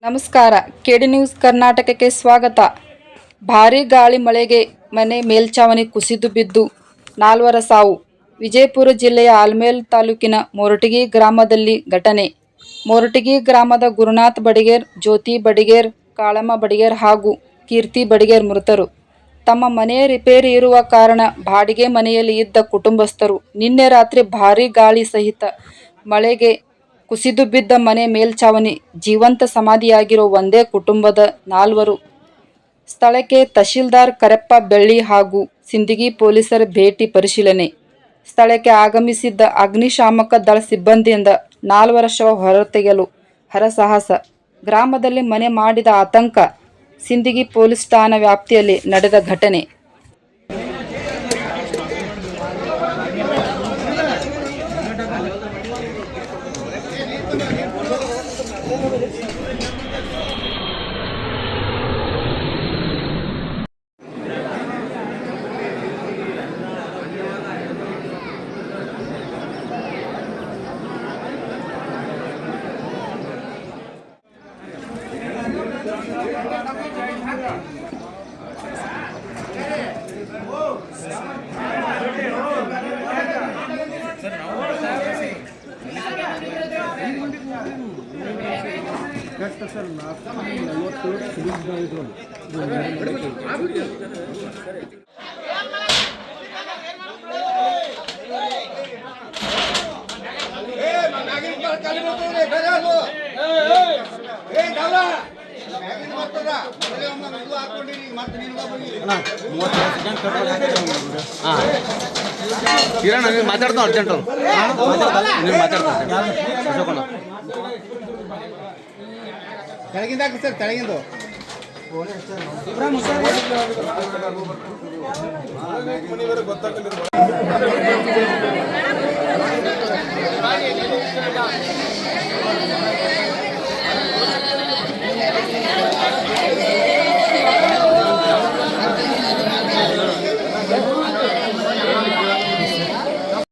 ನಮಸ್ಕಾರ, ಕೆಡಿ ನ್ಯೂಸ್ ಕರ್ನಾಟಕಕ್ಕೆ ಸ್ವಾಗತ. ಭಾರೀ ಗಾಳಿ ಮಳೆಗೆ ಮನೆ ಮೇಲ್ಛಾವಣಿ ಕುಸಿದು ಬಿದ್ದು 4 ಸಾವು. ವಿಜಯಪುರ ಜಿಲ್ಲೆಯ ಆಲಮೇಲ ತಾಲೂಕಿನ ಮೋರಟಗಿ ಗ್ರಾಮದಲ್ಲಿ ಘಟನೆ. ಮೋರಟಗಿ ಗ್ರಾಮದ ಗುರುನಾಥ ಬಡಿಗೇರ್, ಜ್ಯೋತಿ ಬಡಿಗೇರ್, ಕಾಳಮ್ಮ ಬಡಿಗೇರ್ ಹಾಗೂ ಕೀರ್ತಿ ಬಡಿಗೇರ್ ಮೃತರು. ತಮ್ಮ ಮನೆ ರಿಪೇರಿ ಇರುವ ಕಾರಣ ಬಾಡಿಗೆ ಮನೆಯಲ್ಲಿ ಇದ್ದ ಕುಟುಂಬಸ್ಥರು ನಿನ್ನೆ ರಾತ್ರಿ ಭಾರೀ ಗಾಳಿ ಸಹಿತ ಮಳೆಗೆ ಕುಸಿದು ಬಿದ್ದ ಮನೆ ಮೇಲ್ಛಾವಣಿ ಜೀವಂತ ಸಮಾಧಿಯಾಗಿರೋ ಒಂದೇ ಕುಟುಂಬದ 4. ಸ್ಥಳಕ್ಕೆ ತಹಶೀಲ್ದಾರ್ ಕರೆಪ್ಪ ಬೆಳ್ಳಿ ಹಾಗೂ ಸಿಂದಗಿ ಪೊಲೀಸರ ಭೇಟಿ ಪರಿಶೀಲನೆ. ಸ್ಥಳಕ್ಕೆ ಆಗಮಿಸಿದ್ದ ಅಗ್ನಿಶಾಮಕ ದಳ ಸಿಬ್ಬಂದಿಯಿಂದ 4 ಶವ ಹೊರತೆಗೆಯಲು ಹರಸಾಹಸ. ಗ್ರಾಮದಲ್ಲಿ ಮನೆ ಮಾಡಿದ ಆತಂಕ. ಸಿಂದಗಿ ಪೊಲೀಸ್ ಠಾಣಾ ವ್ಯಾಪ್ತಿಯಲ್ಲಿ ನಡೆದ ಘಟನೆ. ಸರ್ ಕಿರಣ್ ನೀವು ಮಾತಾಡ್ತಾ ಅರ್ಜೆಂಟ್ ನೀವು ಮಾತಾಡ್ತಾ ತೆಳಗಿಂದ ಹಾಕಿ ಸರ್, ತೆಳಗಿಂದು ಗೊತ್ತಾಗಲಿಲ್ಲ.